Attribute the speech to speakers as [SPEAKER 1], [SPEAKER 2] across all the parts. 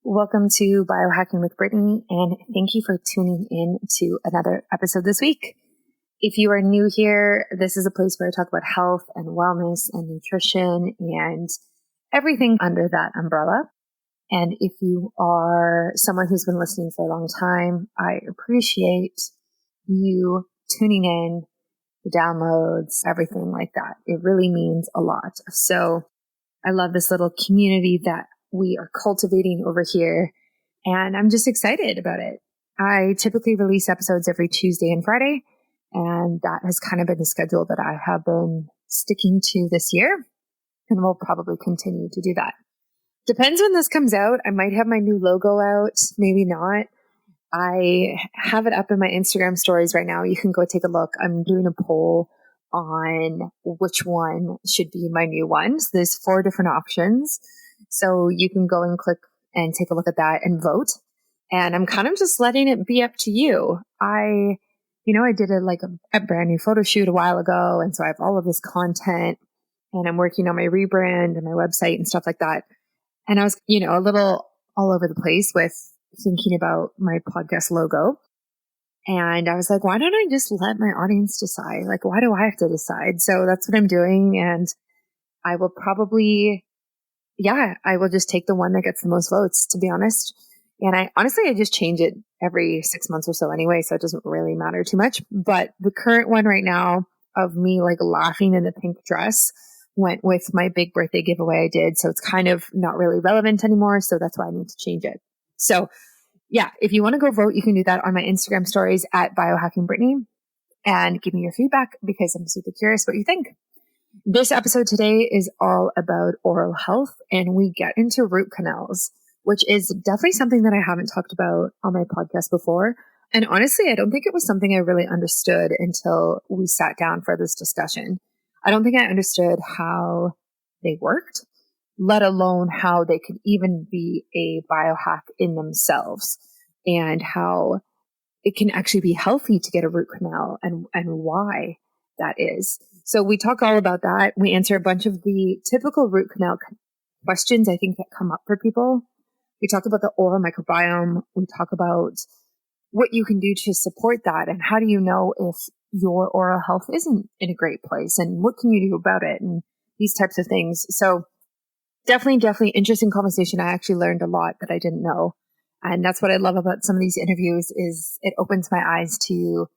[SPEAKER 1] Welcome to Biohacking with Brittany, and thank you for tuning in to another episode this week. If you are new here, this is a place where I talk about health and wellness and nutrition and everything under that umbrella. And if you are someone who's been listening for a long time, I appreciate you tuning in, the downloads, everything like that. It really means a lot. So I love this little community that we are cultivating over here, and I'm just excited about it. I typically release episodes every Tuesday and Friday, and that has kind of been the schedule that I have been sticking to this year, and we'll probably continue to do that. Depends when this comes out. I might have my new logo out, maybe not. I have it up in my Instagram stories right now. You can go take a look. I'm doing a poll on which one should be my new one. So there's 4 different options. So you can go and click and take a look at that and vote. And I'm kind of just letting it be up to you. I did a brand new photo shoot a while ago. And so I have all of this content, and I'm working on my rebrand and my website and stuff like that. And I was, a little all over the place with thinking about my podcast logo. And I was like, why don't I just let my audience decide? Like, why do I have to decide? So that's what I'm doing. And I will probably, I will just take the one that gets the most votes, to be honest. And I just change it every 6 months or so anyway. So it doesn't really matter too much. But the current one right now of me like laughing in the pink dress went with my big birthday giveaway I did. So it's kind of not really relevant anymore. So that's why I need to change it. So if you want to go vote, you can do that on my Instagram stories at BiohackingBrittany and give me your feedback because I'm super curious what you think. This episode today is all about oral health, and we get into root canals, which is definitely something that I haven't talked about on my podcast before. And honestly, I don't think it was something I really understood until we sat down for this discussion. I don't think I understood how they worked, let alone how they could even be a biohack in themselves, and how it can actually be healthy to get a root canal and why that is. So we talk all about that. We answer a bunch of the typical root canal questions I think that come up for people. We talk about the oral microbiome. We talk about what you can do to support that, and how do you know if your oral health isn't in a great place, and what can you do about it, and these types of things. So definitely interesting conversation. I actually learned a lot that I didn't know. And that's what I love about some of these interviews is it opens my eyes to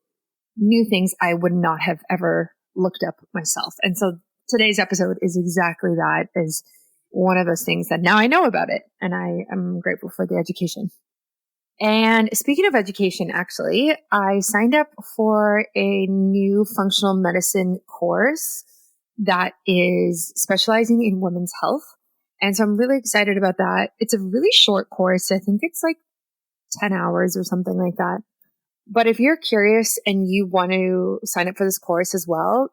[SPEAKER 1] new things I would not have ever looked up myself. And so today's episode is exactly that, is one of those things that now I know about it. And I am grateful for the education. And speaking of education, actually, I signed up for a new functional medicine course that is specializing in women's health. And so I'm really excited about that. It's a really short course. I think it's like 10 hours or something like that. But if you're curious and you want to sign up for this course as well,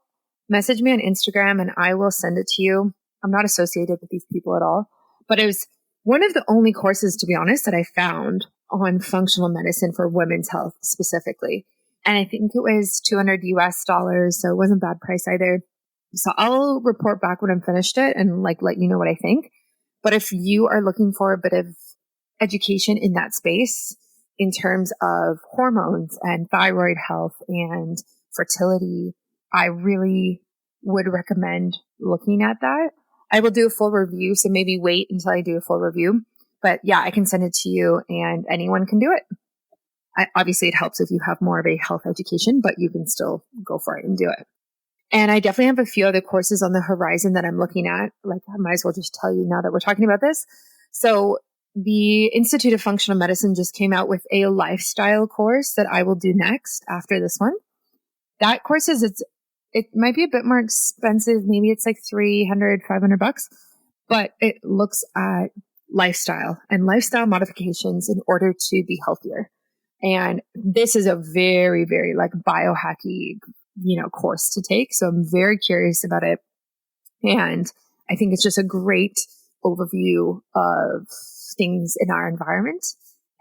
[SPEAKER 1] message me on Instagram and I will send it to you. I'm not associated with these people at all, but it was one of the only courses, to be honest, that I found on functional medicine for women's health specifically. And I think it was $200 US, so it wasn't a bad price either. So I'll report back when I'm finished it and let you know what I think. But if you are looking for a bit of education in that space in terms of hormones and thyroid health and fertility, I really would recommend looking at that. I will do a full review, so maybe wait until I do a full review. But I can send it to you and anyone can do it. Obviously, it helps if you have more of a health education, but you can still go for it and do it. And I definitely have a few other courses on the horizon that I'm looking at. I might as well just tell you now that we're talking about this. So the Institute of Functional Medicine just came out with a lifestyle course that I will do next after this one. That course it might be a bit more expensive. Maybe it's like $300, $500, but it looks at lifestyle and lifestyle modifications in order to be healthier. And this is a very, very biohacky, course to take. So I'm very curious about it. And I think it's just a great overview of things in our environment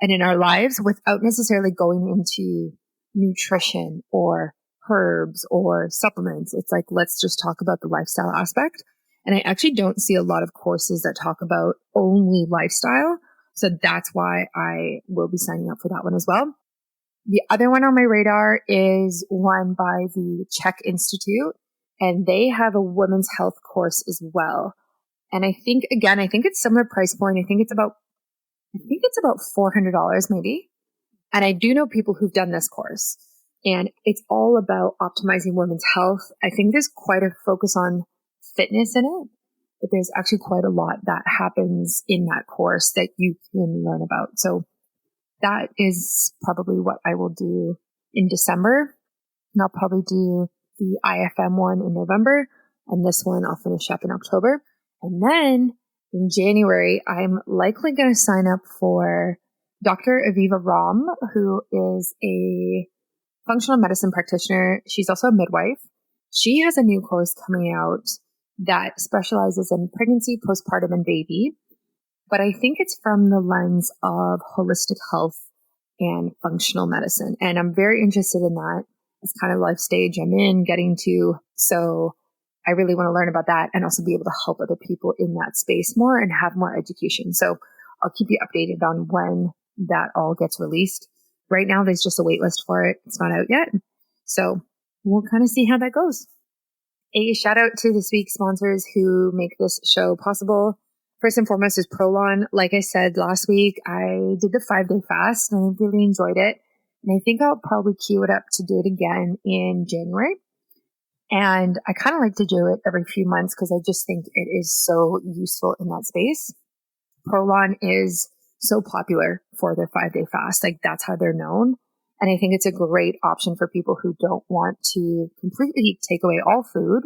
[SPEAKER 1] and in our lives without necessarily going into nutrition or herbs or supplements. It's let's just talk about the lifestyle aspect. And I actually don't see a lot of courses that talk about only lifestyle. So that's why I will be signing up for that one as well. The other one on my radar is one by the Czech Institute, and they have a women's health course as well. And I think it's similar price point. I think it's about $400 maybe. And I do know people who've done this course, and it's all about optimizing women's health. I think there's quite a focus on fitness in it, but there's actually quite a lot that happens in that course that you can learn about. So that is probably what I will do in December. And I'll probably do the IFM one in November, and this one I'll finish up in October. And then in January, I'm likely going to sign up for Dr. Aviva Ram, who is a functional medicine practitioner. She's also a midwife. She has a new course coming out that specializes in pregnancy, postpartum, and baby. But I think it's from the lens of holistic health and functional medicine. And I'm very interested in that. It's kind of the life stage I'm in, getting to. So I really want to learn about that and also be able to help other people in that space more and have more education. So I'll keep you updated on when that all gets released. Right now, there's just a wait list for it. It's not out yet. So we'll kind of see how that goes. A shout out to this week's sponsors who make this show possible. First and foremost is Prolon. Like I said last week, I did the 5-day fast and I really enjoyed it. And I think I'll probably queue it up to do it again in January. And I kind of like to do it every few months because I just think it is so useful in that space. Prolon is so popular for their 5-day fast. Like that's how they're known. And I think it's a great option for people who don't want to completely take away all food,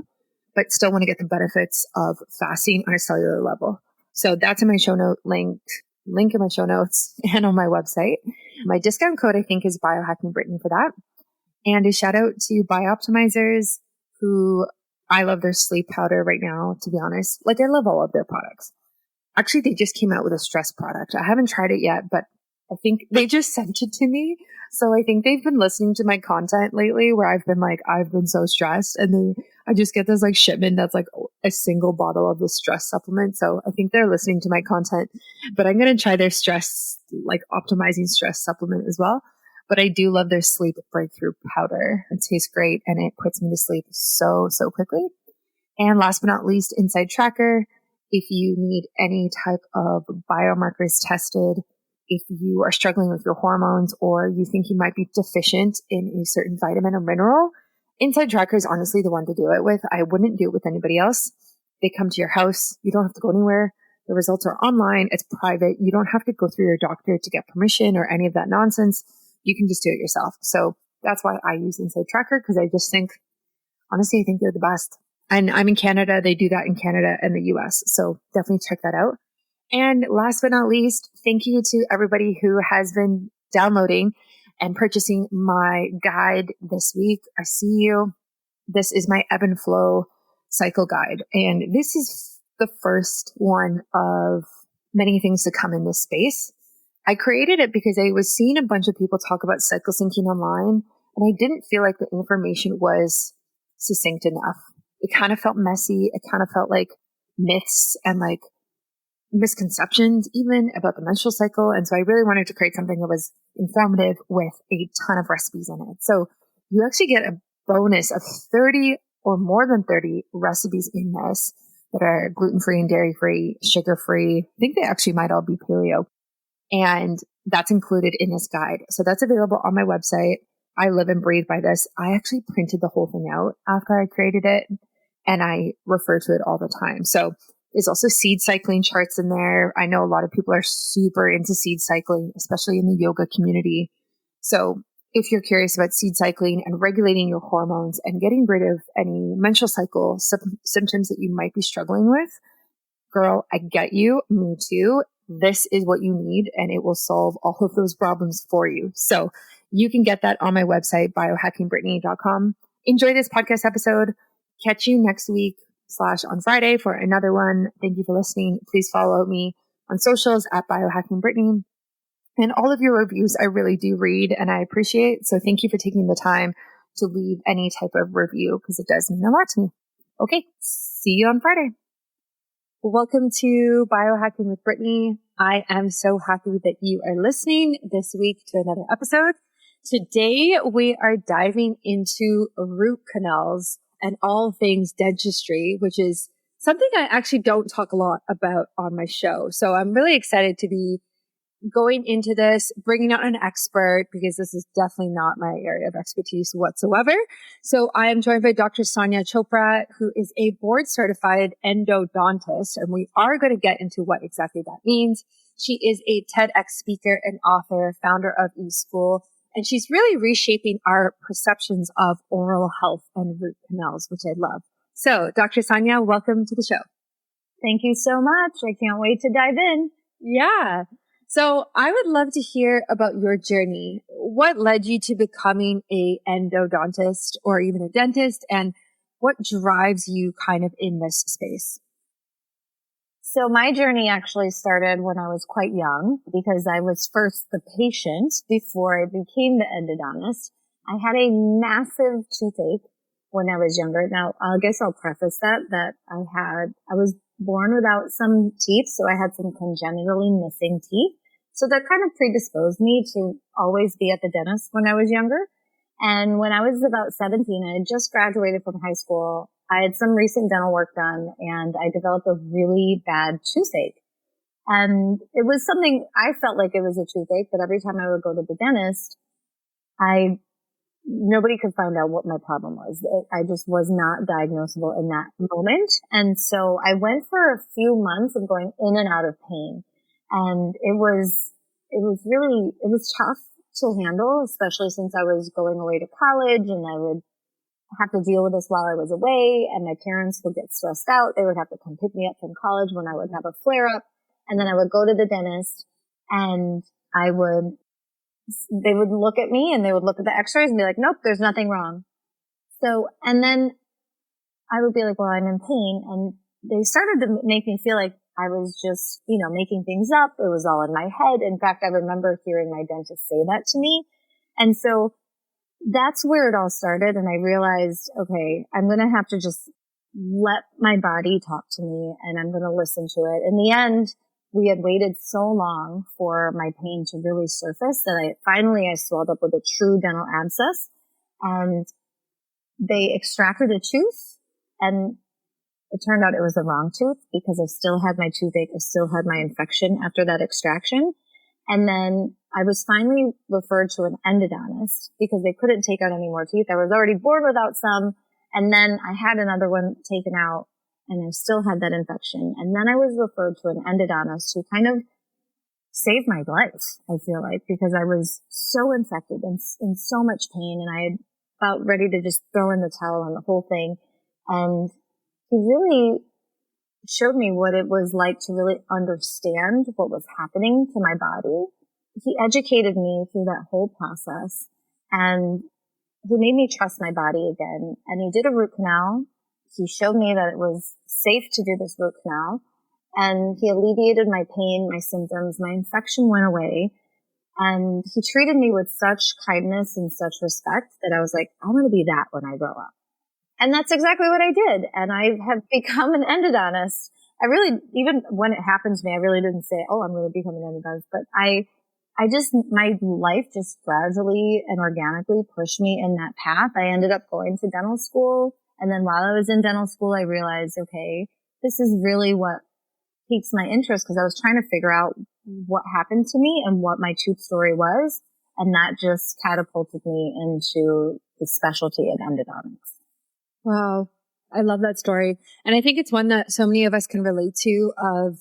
[SPEAKER 1] but still want to get the benefits of fasting on a cellular level. So that's in my show note link in my show notes and on my website. My discount code, I think, is biohackingbrittany for that. And a shout out to Bioptimizers, who I love their sleep powder right now, to be honest. Like I love all of their products. Actually, they just came out with a stress product. I haven't tried it yet, but I think they just sent it to me. So I think they've been listening to my content lately where I've been so stressed, and I just get this like shipment that's like a single bottle of the stress supplement. So I think they're listening to my content, but I'm going to try their stress, like optimizing stress supplement as well. But I do love their sleep breakthrough powder. It tastes great and it puts me to sleep so quickly. And last but not least, Inside Tracker. If you need any type of biomarkers tested, if you are struggling with your hormones or you think you might be deficient in a certain vitamin or mineral, Inside Tracker is honestly the one to do it with. I wouldn't do it with anybody else. They come to your house. You don't have to go anywhere. The results are online. It's private. You don't have to go through your doctor to get permission or any of that nonsense. You can just do it yourself. So that's why I use Inside Tracker, because I just think, honestly, I think they're the best. And I'm in Canada. They do that in Canada and the US. So definitely check that out. And last but not least, thank you to everybody who has been downloading and purchasing my guide this week. I see you. This is my ebb and flow cycle guide. And this is the first one of many things to come in this space. I created it because I was seeing a bunch of people talk about cycle syncing online, and I didn't feel like the information was succinct enough. It kind of felt messy. It kind of felt like myths and like misconceptions even about the menstrual cycle. And so I really wanted to create something that was informative with a ton of recipes in it. So you actually get a bonus of 30 or more than 30 recipes in this that are gluten-free and dairy-free, sugar-free. I think they actually might all be paleo. And that's included in this guide. So that's available on my website. I live and breathe by this. I actually printed the whole thing out after I created it, and I refer to it all the time. So there's also seed cycling charts in there. I know a lot of people are super into seed cycling, especially in the yoga community. So if you're curious about seed cycling and regulating your hormones and getting rid of any menstrual cycle symptoms that you might be struggling with, girl, I get you. Me too. This is what you need, and it will solve all of those problems for you. So you can get that on my website, biohackingbrittany.com. Enjoy this podcast episode. Catch you next week / on Friday for another one. Thank you for listening. Please follow me on socials at biohackingbrittany. And all of your reviews, I really do read and I appreciate. So thank you for taking the time to leave any type of review, because it does mean a lot to me. Okay. See you on Friday. Welcome to Biohacking with Brittany. I am so happy that you are listening this week to another episode. Today, we are diving into root canals and all things dentistry, which is something I actually don't talk a lot about on my show. So I'm really excited to be going into this, bringing out an expert, because this is definitely not my area of expertise whatsoever. So I am joined by Dr. Sonia Chopra, who is a board certified endodontist, and we are going to get into what exactly that means. She is a TEDx speaker and author, founder of eSchool, and she's really reshaping our perceptions of oral health and root canals, which I love. So Dr. Sonia, welcome to the show.
[SPEAKER 2] Thank you so much. I can't wait to dive in.
[SPEAKER 1] Yeah. So I would love to hear about your journey. What led you to becoming a endodontist or even a dentist, and what drives you kind of in this space?
[SPEAKER 2] So my journey actually started when I was quite young because I was first the patient before I became the endodontist. I had a massive toothache when I was younger. Now, I guess I'll preface that I was born without some teeth, so I had some congenitally missing teeth. So that kind of predisposed me to always be at the dentist when I was younger. And when I was about 17, I had just graduated from high school. I had some recent dental work done and I developed a really bad toothache. And it was something, I felt like it was a toothache, but every time I would go to the dentist, nobody could find out what my problem was. I just was not diagnosable in that moment. And so I went for a few months of going in and out of pain. And it was tough to handle, especially since I was going away to college and I would have to deal with this while I was away, and my parents would get stressed out. They would have to come pick me up from college when I would have a flare up. And then I would go to the dentist and they would look at me and they would look at the x-rays and be like, nope, there's nothing wrong. So, and then I would be like, well, I'm in pain. And they started to make me feel like I was just, making things up. It was all in my head. In fact, I remember hearing my dentist say that to me. And so that's where it all started. And I realized, okay, I'm going to have to just let my body talk to me and I'm going to listen to it. In the end, we had waited so long for my pain to really surface that I swelled up with a true dental abscess, and they extracted a tooth, and it turned out it was the wrong tooth because I still had my toothache. I still had my infection after that extraction. And then I was finally referred to an endodontist because they couldn't take out any more teeth. I was already born without some. And then I had another one taken out and I still had that infection. And then I was referred to an endodontist who kind of saved my life, I feel like, because I was so infected and in so much pain. And I had about ready to just throw in the towel on the whole thing. And he really showed me what it was like to really understand what was happening to my body. He educated me through that whole process, and he made me trust my body again. And he did a root canal. He showed me that it was safe to do this root canal, and he alleviated my pain, my symptoms, my infection went away. And he treated me with such kindness and such respect that I was like, I want to be that when I grow up. And that's exactly what I did. And I have become an endodontist. Even when it happened to me, I really didn't say, oh, I'm going to become an endodontist. But my life just gradually and organically pushed me in that path. I ended up going to dental school. And then while I was in dental school, I realized, okay, this is really what piques my interest, because I was trying to figure out what happened to me and what my tooth story was. And that just catapulted me into the specialty of endodontics.
[SPEAKER 1] Wow. I love that story. And I think it's one that so many of us can relate to, of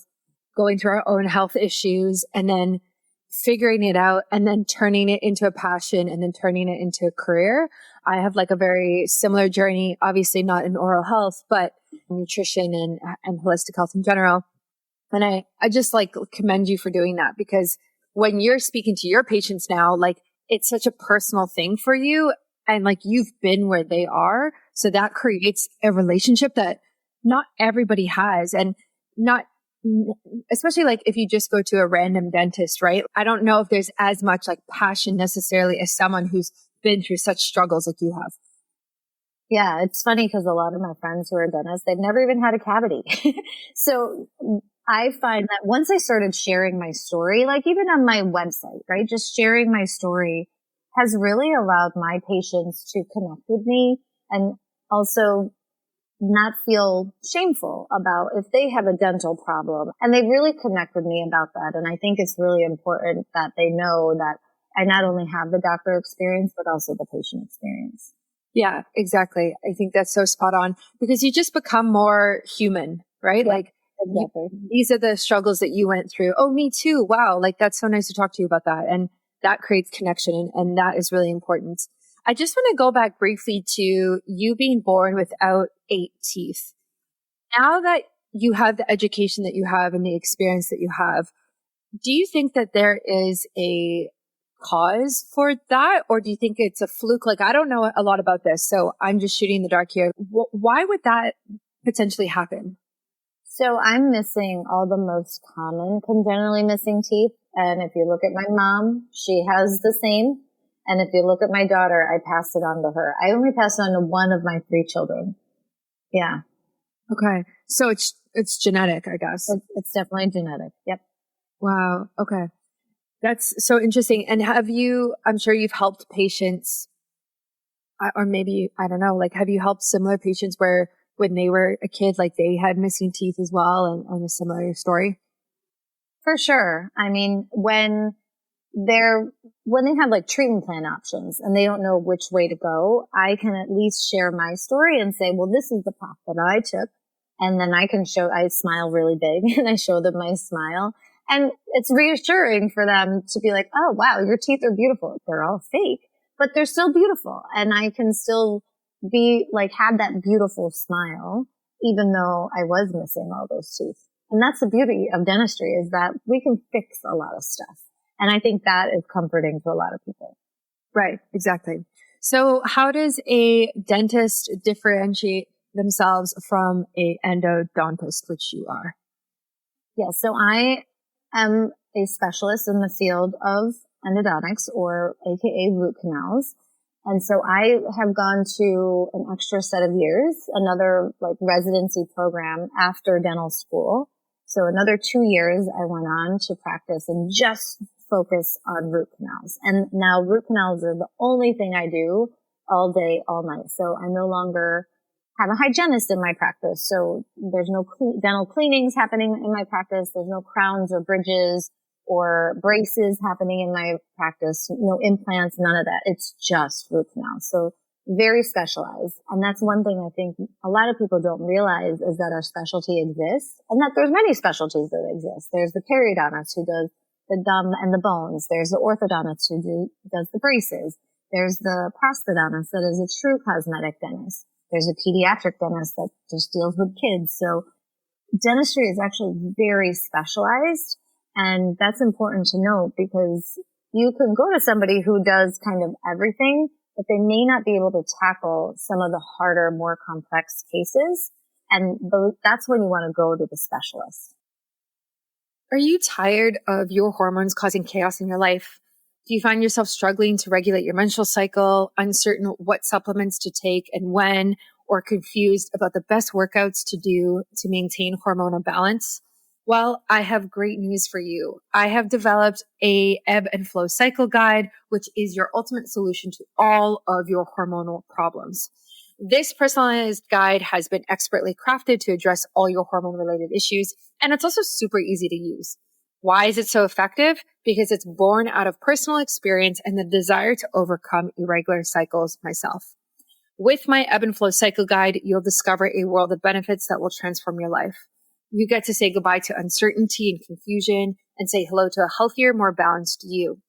[SPEAKER 1] going through our own health issues and then figuring it out and then turning it into a passion and then turning it into a career. I have like a very similar journey, obviously not in oral health, but nutrition and holistic health in general. And I just like commend you for doing that, because when you're speaking to your patients now, like it's such a personal thing for you. And like you've been where they are. So that creates a relationship that not everybody has. And not, especially like if you just go to a random dentist, right? I don't know if there's as much like passion necessarily as someone who's been through such struggles like you have.
[SPEAKER 2] Yeah, it's funny because a lot of my friends who are dentists, they've never even had a cavity. So I find that once I started sharing my story, like even on my website, right, just sharing my story has really allowed my patients to connect with me and also not feel shameful about if they have a dental problem. And they really connect with me about that. And I think it's really important that they know that I not only have the doctor experience, but also the patient experience.
[SPEAKER 1] Yeah, exactly. I think that's so spot on because you just become more human, right?
[SPEAKER 2] Yeah,
[SPEAKER 1] Like
[SPEAKER 2] exactly.
[SPEAKER 1] these are the struggles that you went through. Oh, me too. Wow. Like that's so nice to talk to you about that. And that creates connection and that is really important. I just want to go back briefly to you being born without 8 teeth. Now that you have the education that you have and the experience that you have, do you think that there is a cause for that? Or do you think it's a fluke? Like, I don't know a lot about this, so I'm just shooting in the dark here. Why would that potentially happen?
[SPEAKER 2] So I'm missing all the most common congenitally missing teeth. And if you look at my mom, she has the same. And if you look at my daughter, I passed it on to her. I only passed it on to one of my 3 children. Yeah.
[SPEAKER 1] Okay. So it's genetic, I guess.
[SPEAKER 2] It's definitely genetic. Yep.
[SPEAKER 1] Wow. Okay. That's so interesting. And I'm sure you've helped patients, or maybe, I don't know, like have you helped similar patients where when they were a kid, like they had missing teeth as well and a similar story?
[SPEAKER 2] For sure. I mean, when they have like treatment plan options and they don't know which way to go, I can at least share my story and say, well, this is the path that I took. And then I smile really big and I show them my smile. And it's reassuring for them to be like, oh, wow, your teeth are beautiful. They're all fake, but they're still beautiful. And I can still be like, have that beautiful smile, even though I was missing all those teeth. And that's the beauty of dentistry is that we can fix a lot of stuff. And I think that is comforting to a lot of people.
[SPEAKER 1] Right. Exactly. So how does a dentist differentiate themselves from a endodontist, which you are?
[SPEAKER 2] Yeah. So I am a specialist in the field of endodontics or AKA root canals. And so I have gone to an extra set of years, another like residency program after dental school. So another 2 years I went on to practice and just focus on root canals. And now root canals are the only thing I do all day, all night. So I no longer have a hygienist in my practice. So there's no dental cleanings happening in my practice. There's no crowns or bridges or braces happening in my practice. No implants, none of that. It's just root canals. So very specialized. And that's one thing I think a lot of people don't realize is that our specialty exists and that there's many specialties that exist. There's the periodontist who does the gum and the bones. There's the orthodontist who does the braces. There's the prosthodontist that is a true cosmetic dentist. There's a pediatric dentist that just deals with kids. So dentistry is actually very specialized. And that's important to know because you can go to somebody who does kind of everything, but they may not be able to tackle some of the harder, more complex cases. And that's when you want to go to the specialist.
[SPEAKER 1] Are you tired of your hormones causing chaos in your life? Do you find yourself struggling to regulate your menstrual cycle, uncertain what supplements to take and when, or confused about the best workouts to do to maintain hormonal balance? Well, I have great news for you. I have developed a ebb and flow cycle guide, which is your ultimate solution to all of your hormonal problems. This personalized guide has been expertly crafted to address all your hormone related issues, and it's also super easy to use. Why is it so effective? Because it's born out of personal experience and the desire to overcome irregular cycles myself. With my ebb and flow cycle guide, you'll discover a world of benefits that will transform your life. You get to say goodbye to uncertainty and confusion and say hello to a healthier, more balanced you.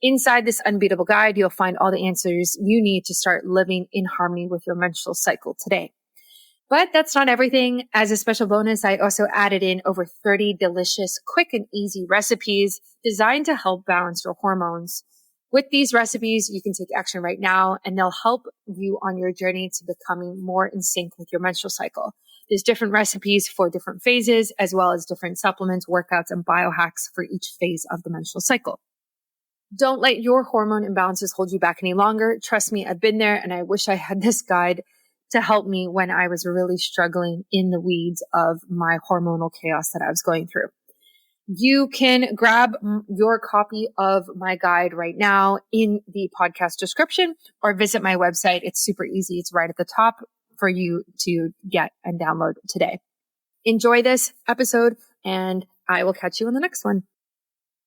[SPEAKER 1] Inside this unbeatable guide, you'll find all the answers you need to start living in harmony with your menstrual cycle today. But that's not everything. As a special bonus, I also added in over 30 delicious, quick and easy recipes designed to help balance your hormones. With these recipes, you can take action right now and they'll help you on your journey to becoming more in sync with your menstrual cycle. There's different recipes for different phases, as well as different supplements, workouts, and biohacks for each phase of the menstrual cycle. Don't let your hormone imbalances hold you back any longer. Trust me, I've been there and I wish I had this guide to help me when I was really struggling in the weeds of my hormonal chaos that I was going through. You can grab your copy of my guide right now in the podcast description or visit my website. It's super easy. It's right at the top for you to get and download today. Enjoy this episode and I will catch you on the next one.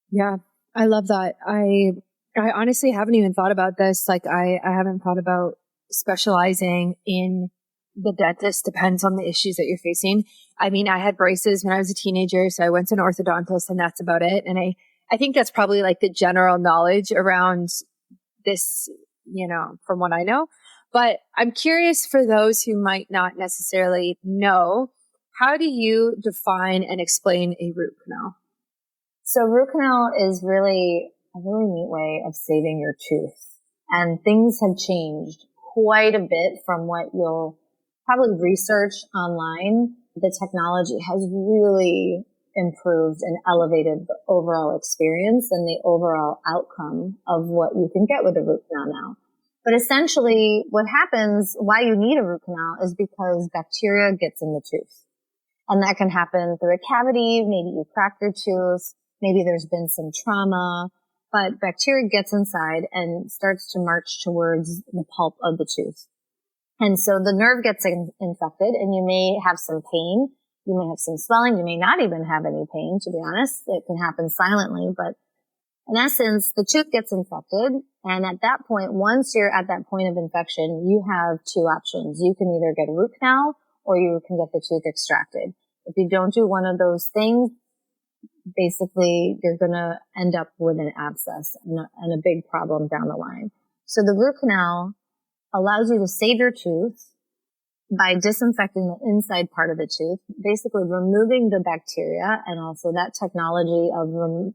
[SPEAKER 1] Yeah, I love that. I honestly haven't even thought about this. Like I haven't thought about specializing in the dentist. Depends on the issues that you're facing. I mean, I had braces when I was a teenager, so I went to an orthodontist and that's about it. And I think that's probably like the general knowledge around this, from what I know. But I'm curious for those who might not necessarily know, how do you define and explain a root canal?
[SPEAKER 2] So root canal is really a really neat way of saving your tooth. And things have changed quite a bit from what you'll probably research online. The technology has really improved and elevated the overall experience and the overall outcome of what you can get with a root canal now. But essentially what happens, why you need a root canal is because bacteria gets in the tooth. And that can happen through a cavity, maybe you cracked your tooth, maybe there's been some trauma, but bacteria gets inside and starts to march towards the pulp of the tooth. And so the nerve gets infected and you may have some pain. You may have some swelling. You may not even have any pain, to be honest. It can happen silently, but in essence, the tooth gets infected. And at that point, once you're at that point of infection, you have two options. You can either get a root canal or you can get the tooth extracted. If you don't do one of those things, basically you're going to end up with an abscess and a big problem down the line. So the root canal allows you to save your tooth by disinfecting the inside part of the tooth, basically removing the bacteria, and also that technology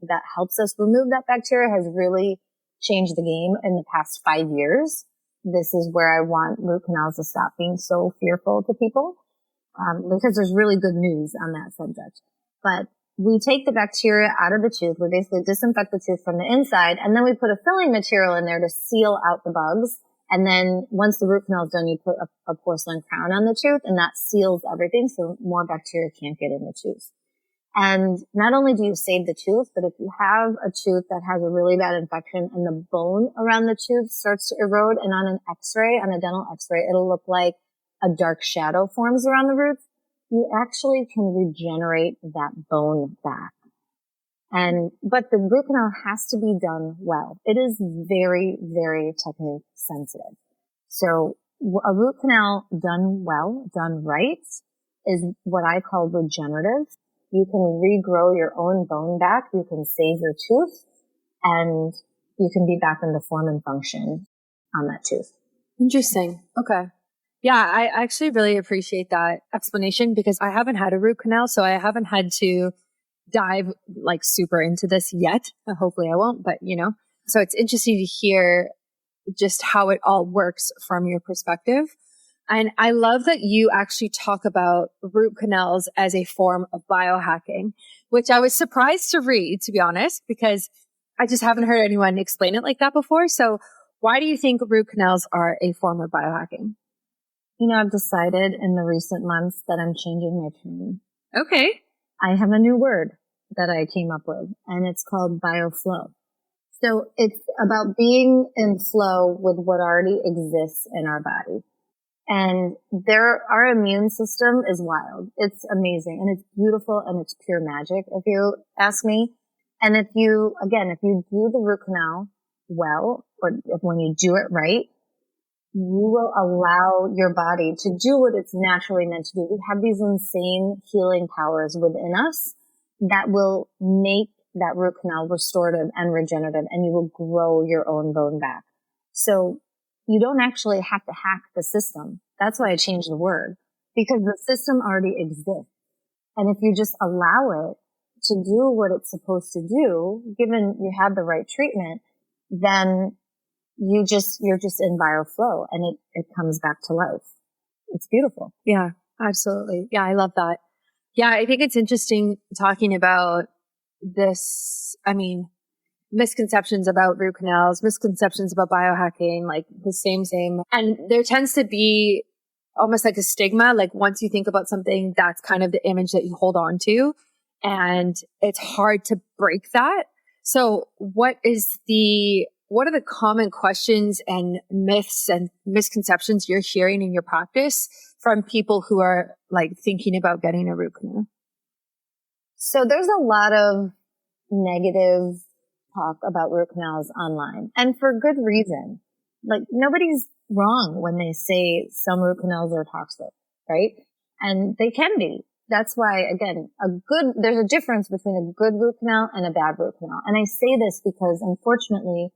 [SPEAKER 2] that helps us remove that bacteria has really changed the game in the past 5 years. This is where I want root canals to stop being so fearful to people, because there's really good news on that subject. But we take the bacteria out of the tooth. We basically disinfect the tooth from the inside, and then we put a filling material in there to seal out the bugs. And then once the root canal is done, you put a porcelain crown on the tooth, and that seals everything so more bacteria can't get in the tooth. And not only do you save the tooth, but if you have a tooth that has a really bad infection and the bone around the tooth starts to erode, and on an x-ray, on a dental x-ray, it'll look like a dark shadow forms around the roots, you actually can regenerate that bone back. But the root canal has to be done well. It is very, very technique sensitive. So a root canal done well, done right, is what I call regenerative. You can regrow your own bone back. You can save your tooth, and you can be back in the form and function on that tooth.
[SPEAKER 1] Interesting. Okay. Yeah, I actually really appreciate that explanation because I haven't had a root canal, so I haven't had to dive like super into this yet. Hopefully I won't, but so it's interesting to hear just how it all works from your perspective. And I love that you actually talk about root canals as a form of biohacking, which I was surprised to read, to be honest, because I just haven't heard anyone explain it like that before. So why do you think root canals are a form of biohacking?
[SPEAKER 2] I've decided in the recent months that I'm changing my tune.
[SPEAKER 1] Okay.
[SPEAKER 2] I have a new word that I came up with, and it's called bioflow. So it's about being in flow with what already exists in our body. And our immune system is wild. It's amazing, and it's beautiful, and it's pure magic, if you ask me. And if you do the root canal well, or when you do it right, you will allow your body to do what it's naturally meant to do. We have these insane healing powers within us that will make that root canal restorative and regenerative, and you will grow your own bone back. So you don't actually have to hack the system. That's why I changed the word, because the system already exists. And if you just allow it to do what it's supposed to do, given you have the right treatment, then you're just in bioflow, and it comes back to life. It's beautiful.
[SPEAKER 1] Yeah, absolutely. Yeah, I love that. Yeah, I think it's interesting talking about this. I mean, misconceptions about root canals, misconceptions about biohacking, like the same. And there tends to be almost like a stigma. Like once you think about something, that's kind of the image that you hold on to. And it's hard to break that. So what are the common questions and myths and misconceptions you're hearing in your practice from people who are like thinking about getting a root canal?
[SPEAKER 2] So there's a lot of negative talk about root canals online, and for good reason. Like nobody's wrong when they say some root canals are toxic, right? And they can be. That's why, again, there's a difference between a good root canal and a bad root canal. And I say this because unfortunately,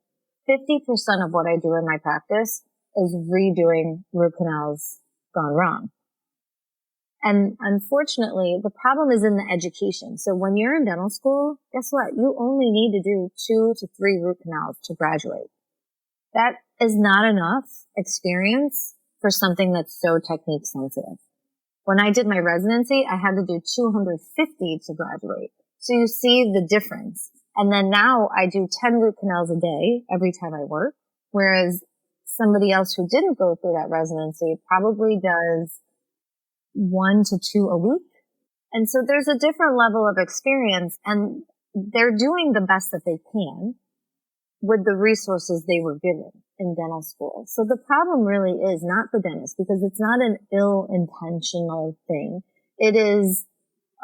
[SPEAKER 2] 50% of what I do in my practice is redoing root canals gone wrong. And unfortunately, the problem is in the education. So when you're in dental school, guess what? You only need to do 2 to 3 root canals to graduate. That is not enough experience for something that's so technique sensitive. When I did my residency, I had to do 250 to graduate. So you see the difference. And then now I do 10 root canals a day every time I work, whereas somebody else who didn't go through that residency probably does 1 to 2 a week. And so there's a different level of experience, and they're doing the best that they can with the resources they were given in dental school. So the problem really is not the dentist, because it's not an ill-intentional thing. It is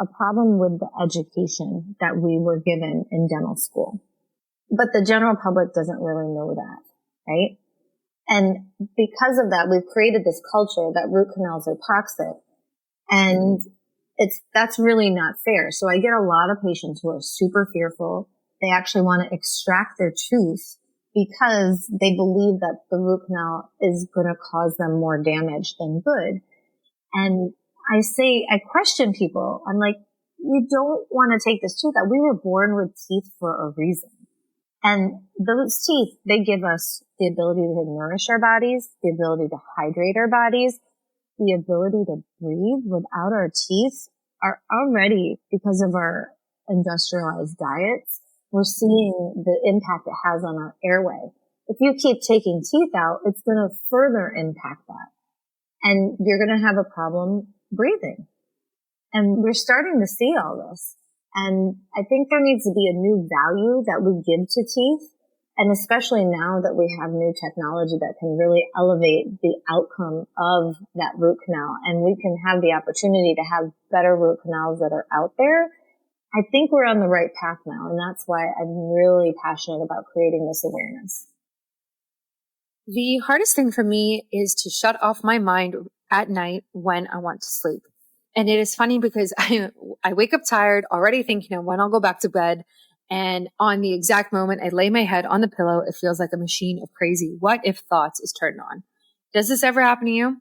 [SPEAKER 2] a problem with the education that we were given in dental school. But the general public doesn't really know that, right? And because of that, we've created this culture that root canals are toxic. And that's really not fair. So I get a lot of patients who are super fearful. They actually want to extract their tooth because they believe that the root canal is going to cause them more damage than good. And I question people. I'm like, you don't want to take this tooth out. We were born with teeth for a reason. And those teeth, they give us the ability to nourish our bodies, the ability to hydrate our bodies, the ability to breathe. Without our teeth are already, because of our industrialized diets, we're seeing the impact it has on our airway. If you keep taking teeth out, it's going to further impact that. And you're going to have a problem breathing. And we're starting to see all this. And I think there needs to be a new value that we give to teeth. And especially now that we have new technology that can really elevate the outcome of that root canal, and we can have the opportunity to have better root canals that are out there, I think we're on the right path now. And that's why I'm really passionate about creating this awareness.
[SPEAKER 1] The hardest thing for me is to shut off my mind at night when I want to sleep. And it is funny because I wake up tired, already thinking of when I'll go back to bed. And on the exact moment I lay my head on the pillow, it feels like a machine of crazy what if thoughts is turned on. Does this ever happen to you?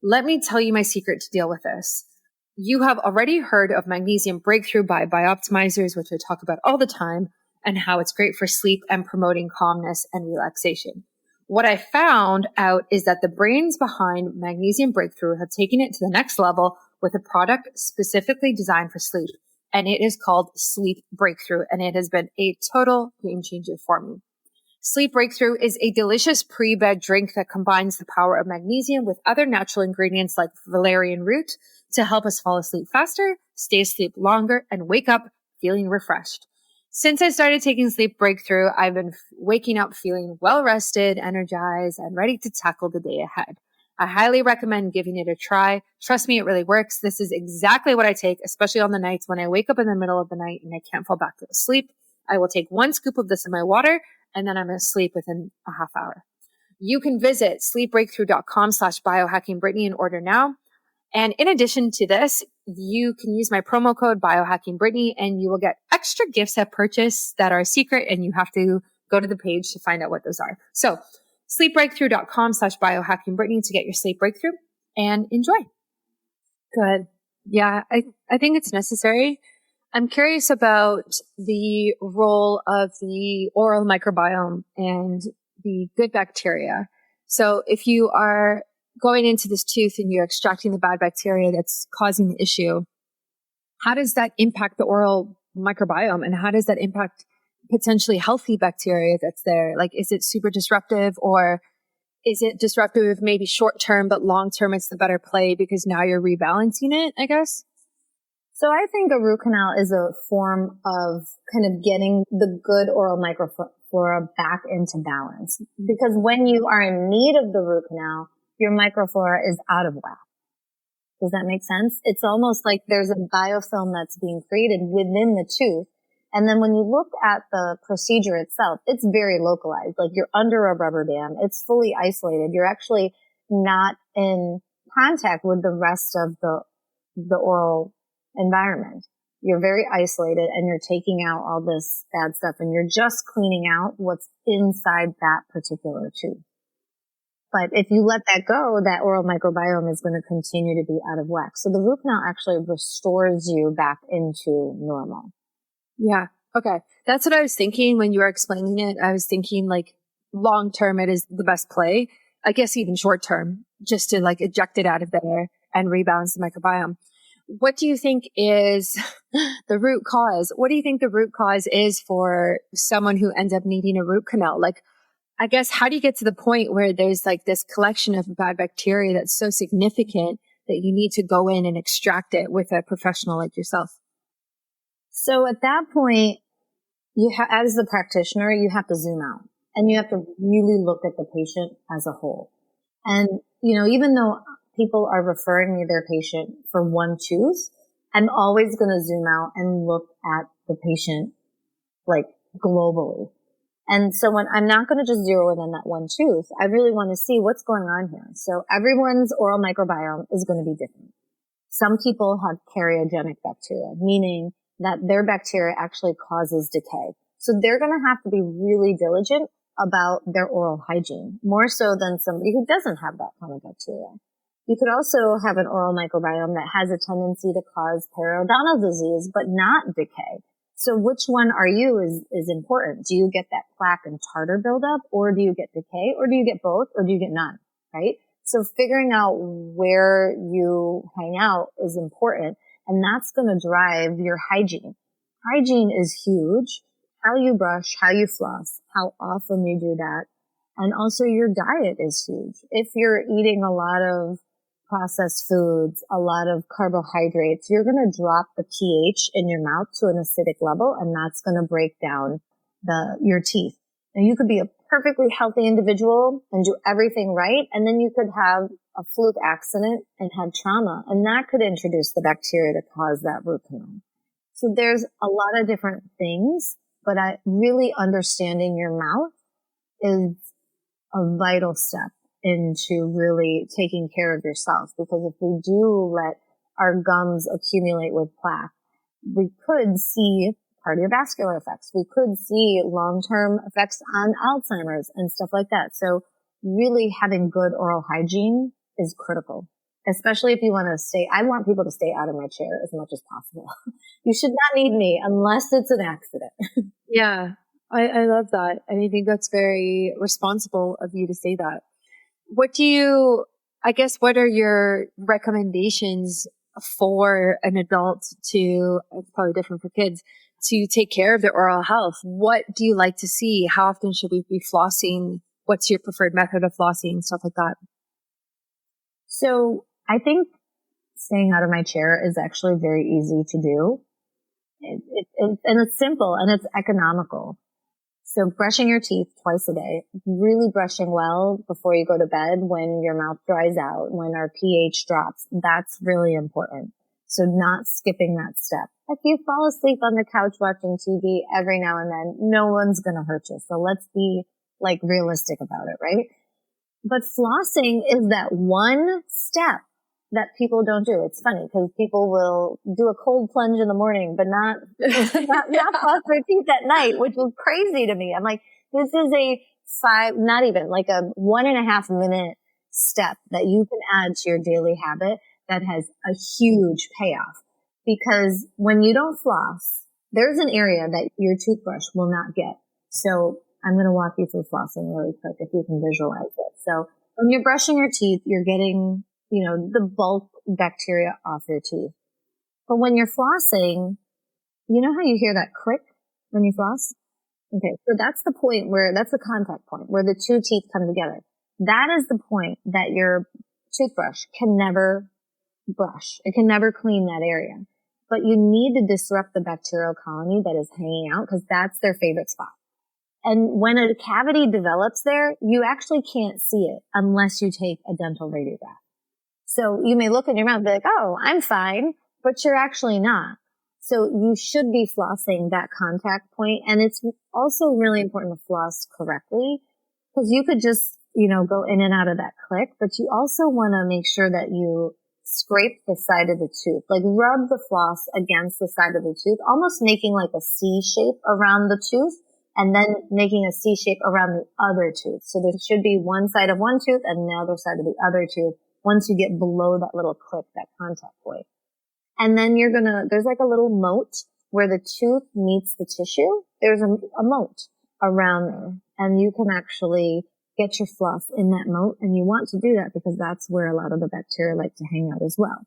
[SPEAKER 1] Let me tell you my secret to deal with this. You have already heard of magnesium breakthrough by Bioptimizers, which I talk about all the time, and how it's great for sleep and promoting calmness and relaxation. What I found out is that the brains behind magnesium breakthrough have taken it to the next level with a product specifically designed for sleep. And it is called Sleep Breakthrough, and it has been a total game changer for me. Sleep Breakthrough is a delicious pre-bed drink that combines the power of magnesium with other natural ingredients like valerian root to help us fall asleep faster, stay asleep longer, and wake up feeling refreshed. Since I started taking Sleep Breakthrough, I've been waking up feeling well-rested, energized, and ready to tackle the day ahead. I highly recommend giving it a try. Trust me, it really works. This is exactly what I take, especially on the nights when I wake up in the middle of the night and I can't fall back to sleep. I will take 1 scoop of this in my water, and then I'm going to sleep within a half hour. You can visit sleepbreakthrough.com/biohackingbrittany and order now. And in addition to this, you can use my promo code biohackingbrittany and you will get extra gifts at purchase that are secret, and you have to go to the page to find out what those are. So sleepbreakthrough.com/biohackingbrittany to get your sleep breakthrough and enjoy. Good. Yeah, I think it's necessary. I'm curious about the role of the oral microbiome and the good bacteria. So if you are going into this tooth and you're extracting the bad bacteria that's causing the issue, how does that impact the oral microbiome, and how does that impact potentially healthy bacteria that's there? Like, is it super disruptive, or is it disruptive maybe short term, but long term it's the better play because now you're rebalancing it, I guess?
[SPEAKER 2] So I think a root canal is a form of kind of getting the good oral microflora back into balance. Because when you are in need of the root canal, your microflora is out of whack. Does that make sense? It's almost like there's a biofilm that's being created within the tooth. And then when you look at the procedure itself, it's very localized. Like you're under a rubber dam. It's fully isolated. You're actually not in contact with the rest of the oral environment. You're very isolated and you're taking out all this bad stuff and you're just cleaning out what's inside that particular tooth. But if you let that go, that oral microbiome is going to continue to be out of whack. So the root canal actually restores you back into normal.
[SPEAKER 1] Yeah. Okay. That's what I was thinking when you were explaining it. I was thinking like long term, it is the best play. I guess even short term, just to like eject it out of there and rebalance the microbiome. What do you think is the root cause? What do you think the root cause is for someone who ends up needing a root canal? Like, I guess, how do you get to the point where there's like this collection of bad bacteria that's so significant that you need to go in and extract it with a professional like yourself?
[SPEAKER 2] So at that point, as the practitioner, you have to zoom out and you have to really look at the patient as a whole. And, even though people are referring me their patient for one tooth, I'm always going to zoom out and look at the patient like globally. And so when I'm not going to just zero in on that one tooth, I really want to see what's going on here. So everyone's oral microbiome is going to be different. Some people have karyogenic bacteria, meaning that their bacteria actually causes decay. So they're going to have to be really diligent about their oral hygiene, more so than somebody who doesn't have that kind of bacteria. You could also have an oral microbiome that has a tendency to cause periodontal disease, but not decay. So which one are you is important. Do you get that plaque and tartar buildup, or do you get decay, or do you get both, or do you get none, right? So figuring out where you hang out is important, and that's going to drive your hygiene. Hygiene is huge. How you brush, how you floss, how often you do that, and also your diet is huge. If you're eating a lot of processed foods, a lot of carbohydrates, you're going to drop the pH in your mouth to an acidic level, and that's going to break down your teeth. And you could be a perfectly healthy individual and do everything right, and then you could have a fluke accident and have trauma, and that could introduce the bacteria to cause that root canal. So there's a lot of different things, but really understanding your mouth is a vital step into really taking care of yourself. Because if we do let our gums accumulate with plaque, we could see cardiovascular effects. We could see long-term effects on Alzheimer's and stuff like that. So really having good oral hygiene is critical, especially if you want to I want people to stay out of my chair as much as possible. You should not need me unless it's an accident.
[SPEAKER 1] Yeah, I love that. And I think that's very responsible of you to say that. What are your recommendations for an adult it's probably different for kids, to take care of their oral health? What do you like to see? How often should we be flossing? What's your preferred method of flossing? Stuff like that.
[SPEAKER 2] So I think staying out of my chair is actually very easy to do. And it's simple and it's economical. So brushing your teeth twice a day, really brushing well before you go to bed, when your mouth dries out, when our pH drops, that's really important. So not skipping that step. If you fall asleep on the couch watching TV every now and then, no one's going to hurt you. So let's be like realistic about it, right? But flossing is that one step that people don't do. It's funny because people will do a cold plunge in the morning, but not floss their teeth at night, which is crazy to me. I'm like, this is not even like a 1.5 minute step that you can add to your daily habit that has a huge payoff. Because when you don't floss, there's an area that your toothbrush will not get. So I'm going to walk you through flossing really quick if you can visualize it. So when you're brushing your teeth, you're getting the bulk bacteria off your teeth. But when you're flossing, you know how you hear that click when you floss? Okay, so that's the contact point where the two teeth come together. that is the point that your toothbrush can never brush. It can never clean that area. But you need to disrupt the bacterial colony that is hanging out because that's their favorite spot. And when a cavity develops there, you actually can't see it unless you take a dental radiograph. So you may look in your mouth and be like, oh, I'm fine, but you're actually not. So you should be flossing that contact point. And it's also really important to floss correctly because you could just, go in and out of that click, but you also want to make sure that you scrape the side of the tooth, like rub the floss against the side of the tooth, almost making like a C shape around the tooth and then making a C shape around the other tooth. So there should be one side of one tooth and the other side of the other tooth once you get below that little click, that contact point. And then there's like a little moat where the tooth meets the tissue. There's a moat around there and you can actually get your floss in that moat. And you want to do that because that's where a lot of the bacteria like to hang out as well.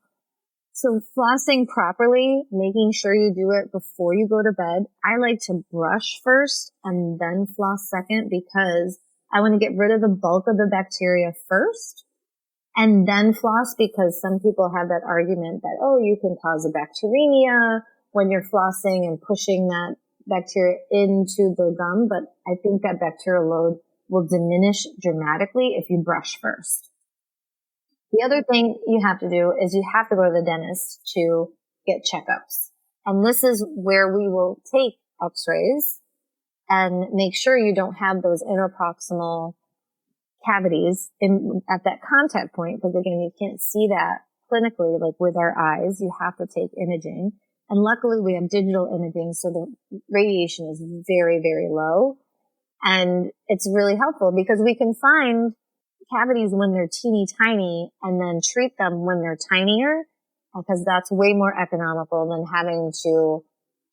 [SPEAKER 2] So flossing properly, making sure you do it before you go to bed. I like to brush first and then floss second because I want to get rid of the bulk of the bacteria first and then floss because some people have that argument that, oh, you can cause a bacteremia when you're flossing and pushing that bacteria into the gum. But I think that bacterial load will diminish dramatically if you brush first. The other thing you have to do is you have to go to the dentist to get checkups. And this is where we will take x-rays and make sure you don't have those interproximal cavities at that contact point. Because again, you can't see that clinically, like with our eyes. You have to take imaging. And luckily we have digital imaging, so the radiation is very, very low. And it's really helpful because we can find cavities when they're teeny tiny and then treat them when they're tinier because that's way more economical than having to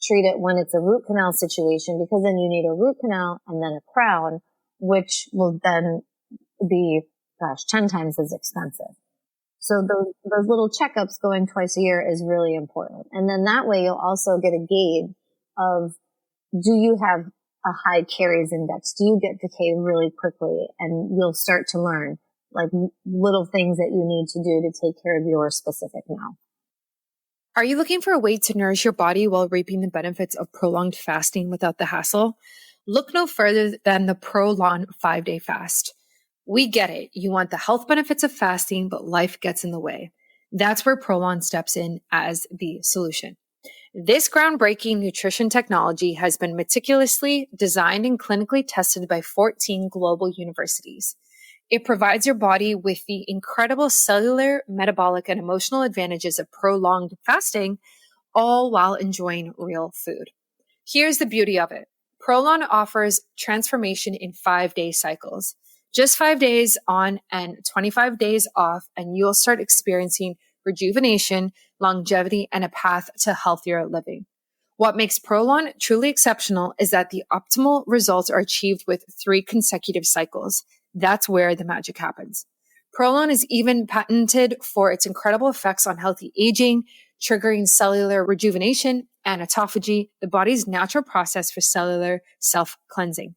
[SPEAKER 2] treat it when it's a root canal situation because then you need a root canal and then a crown, which will then be, 10 times as expensive. So those little checkups going twice a year is really important. And then that way you'll also get a gauge of, do you have a high caries index? Do you get decay really quickly? And you'll start to learn like little things that you need to do to take care of your specific mouth.
[SPEAKER 1] Are you looking for a way to nourish your body while reaping the benefits of prolonged fasting without the hassle? Look no further than the Prolon 5-Day Fast. We get it. You want the health benefits of fasting, but life gets in the way. That's where Prolon steps in as the solution. This groundbreaking nutrition technology has been meticulously designed and clinically tested by 14 global universities. It provides your body with the incredible cellular, metabolic, and emotional advantages of prolonged fasting, all while enjoying real food. Here's the beauty of it. Prolon offers transformation in 5-day cycles. Just 5 days on and 25 days off, and you'll start experiencing rejuvenation, longevity, and a path to healthier living. What makes Prolon truly exceptional is that the optimal results are achieved with 3 consecutive cycles. That's where the magic happens. Prolon is even patented for its incredible effects on healthy aging, triggering cellular rejuvenation and autophagy, the body's natural process for cellular self-cleansing.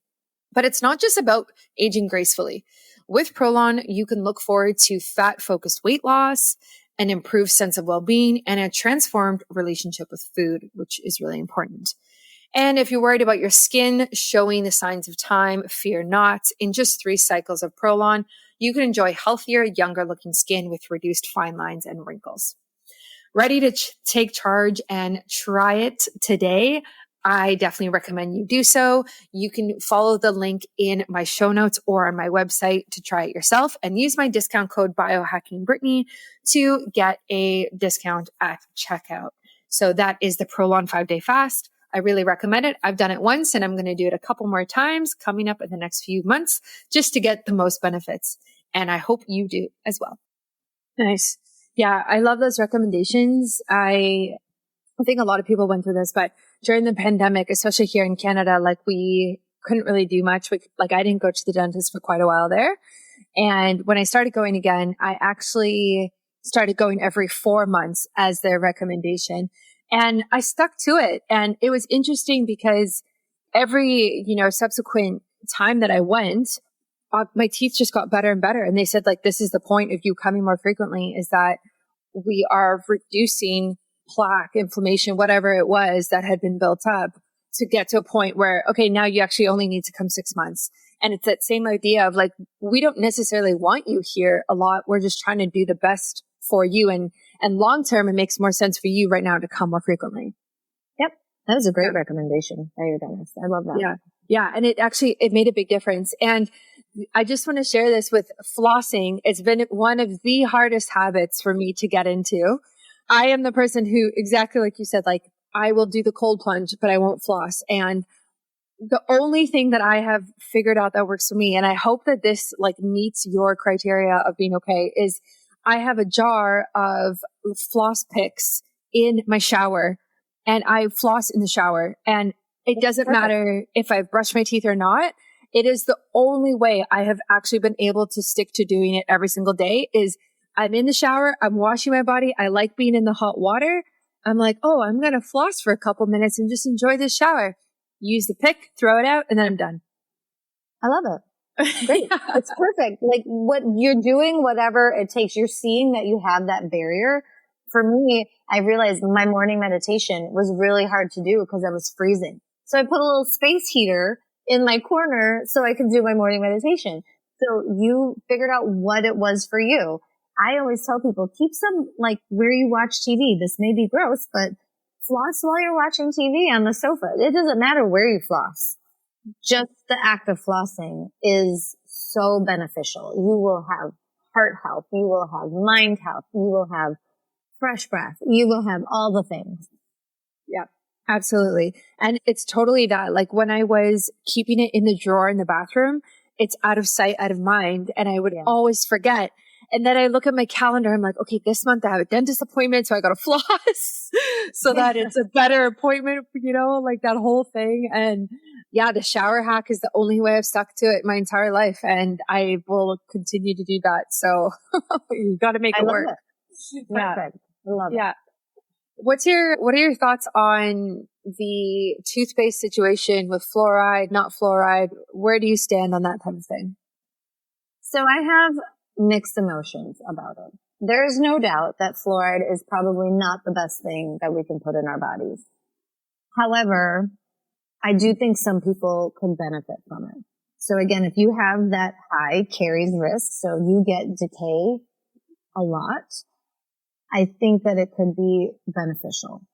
[SPEAKER 1] But it's not just about aging gracefully. With Prolon, you can look forward to fat-focused weight loss, an improved sense of well-being, and a transformed relationship with food, which is really important. And if you're worried about your skin showing the signs of time, fear not. In just 3 cycles of Prolon, you can enjoy healthier, younger-looking skin with reduced fine lines and wrinkles. Ready to take charge and try it today? I definitely recommend you do so. You can follow the link in my show notes or on my website to try it yourself and use my discount code biohackingbrittany to get a discount at checkout. So that is the Prolon 5-Day Fast. I really recommend it. I've done it once and I'm going to do it a couple more times coming up in the next few months just to get the most benefits. And I hope you do as well. Nice. Yeah, I love those recommendations. I think a lot of people went through this, but during the pandemic, especially here in Canada, like we couldn't really do much. Like I didn't go to the dentist for quite a while there. And when I started going again, I actually started going every 4 months as their recommendation. And I stuck to it. And it was interesting because every, subsequent time that I went, my teeth just got better and better. And they said, like, this is the point of you coming more frequently, is that we are reducing plaque, inflammation, whatever it was that had been built up, to get to a point where, okay, now you actually only need to come 6 months. And it's that same idea of like, we don't necessarily want you here a lot. We're just trying to do the best for you. And long term, it makes more sense for you right now to come more frequently.
[SPEAKER 2] Yep. That was a great recommendation by your dentist. I love that.
[SPEAKER 1] Yeah. Yeah. And it made a big difference. And I just want to share this with flossing. It's been one of the hardest habits for me to get into. I am the person who, exactly like you said, like, I will do the cold plunge, but I won't floss. And the only thing that I have figured out that works for me, and I hope that this like meets your criteria of being okay, is I have a jar of floss picks in my shower, and I floss in the shower, and it doesn't matter if I've brushed my teeth or not. It is the only way I have actually been able to stick to doing it every single day. Is I'm in the shower, I'm washing my body, I like being in the hot water. I'm like, oh, I'm going to floss for a couple minutes and just enjoy this shower. Use the pick, throw it out, and then I'm done.
[SPEAKER 2] I love it. Great. Yeah. It's perfect. Like what you're doing, whatever it takes, you're seeing that you have that barrier. For me, I realized my morning meditation was really hard to do because I was freezing. So I put a little space heater in my corner so I could do my morning meditation. So you figured out what it was for you. I always tell people, keep some, like, where you watch TV. This may be gross, but floss while you're watching TV on the sofa. It doesn't matter where you floss. Just the act of flossing is so beneficial. You will have heart health. You will have mind health. You will have fresh breath. You will have all the things.
[SPEAKER 1] Yeah, absolutely. And it's totally that. Like when I was keeping it in the drawer in the bathroom, it's out of sight, out of mind. And I would always forget. And then I look at my calendar. I'm like, okay, this month I have a dentist appointment. So I got to floss so that it's a better appointment, you know, like that whole thing. And yeah, the shower hack is the only way I've stuck to it my entire life. And I will continue to do that. So you got to make it work.
[SPEAKER 2] Perfect. I love it.
[SPEAKER 1] Yeah. What are your thoughts on the toothpaste situation with fluoride, not fluoride? Where do you stand on that type of thing?
[SPEAKER 2] So I have mixed emotions about it. There is no doubt that fluoride is probably not the best thing that we can put in our bodies. However, I do think some people could benefit from it. So again, if you have that high caries risk, so you get decay a lot, I think that it could be beneficial.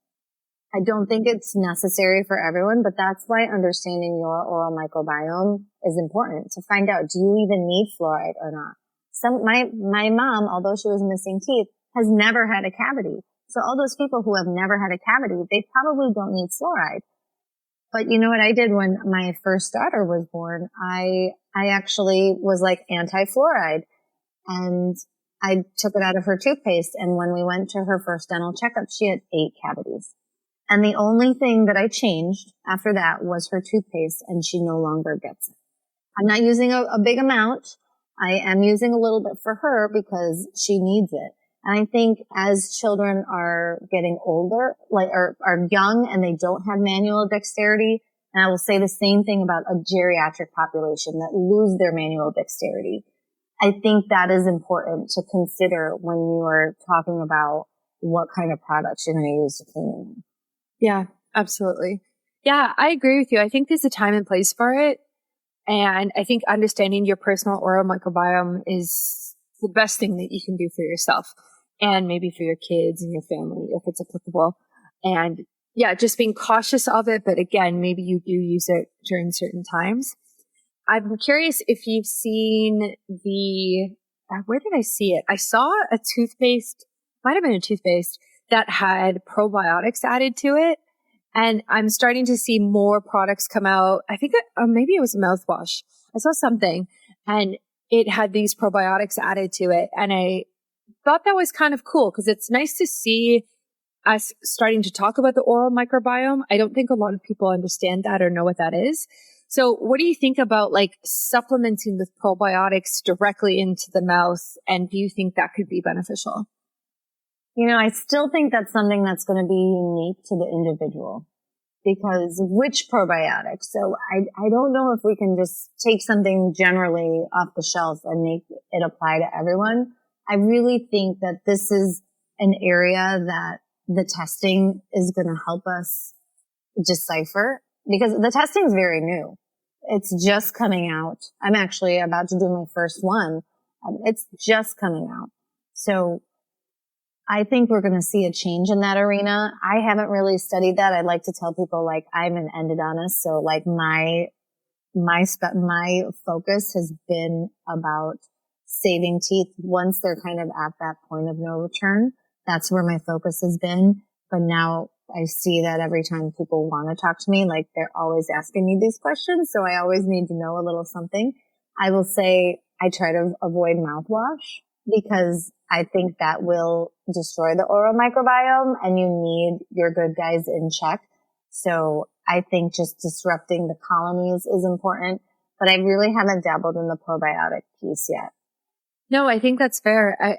[SPEAKER 2] I don't think it's necessary for everyone, but that's why understanding your oral microbiome is important to find out, do you even need fluoride or not? My mom, although she was missing teeth, has never had a cavity. So all those people who have never had a cavity, they probably don't need fluoride. But you know what I did when my first daughter was born? I actually was like anti-fluoride, and I took it out of her toothpaste. And when we went to her first dental checkup, she had 8 cavities. And the only thing that I changed after that was her toothpaste, and she no longer gets it. I'm not using a big amount. I am using a little bit for her because she needs it. And I think as children are getting older, like are young and they don't have manual dexterity, and I will say the same thing about a geriatric population that lose their manual dexterity. I think that is important to consider when you are talking about what kind of products you're going to use to clean them.
[SPEAKER 1] Yeah, absolutely. Yeah, I agree with you. I think there's a time and place for it. And I think understanding your personal oral microbiome is the best thing that you can do for yourself and maybe for your kids and your family if it's applicable. And yeah, just being cautious of it. But again, maybe you do use it during certain times. I'm curious if you've seen where did I see it? I saw a toothpaste, might have been a toothpaste that had probiotics added to it. And I'm starting to see more products come out. I think maybe it was a mouthwash. I saw something and it had these probiotics added to it. And I thought that was kind of cool because it's nice to see us starting to talk about the oral microbiome. I don't think a lot of people understand that or know what that is. So what do you think about like supplementing with probiotics directly into the mouth? And do you think that could be beneficial?
[SPEAKER 2] You know, I still think that's something that's going to be unique to the individual. because which probiotic? So I don't know if we can just take something generally off the shelf and make it apply to everyone. I really think that this is an area that the testing is going to help us decipher, because the testing is very new. It's just coming out. I'm actually about to do my first one. It's just coming out. So I think we're going to see a change in that arena. I haven't really studied that. I like to tell people, like, I'm an endodontist. So like my focus has been about saving teeth once they're kind of at that point of no return. That's where my focus has been. But now I see that every time people want to talk to me, like, they're always asking me these questions. So I always need to know a little something. I will say I try to avoid mouthwash because I think that will destroy the oral microbiome and you need your good guys in check. So I think just disrupting the colonies is important, but I really haven't dabbled in the probiotic piece yet.
[SPEAKER 1] No, I think that's fair. I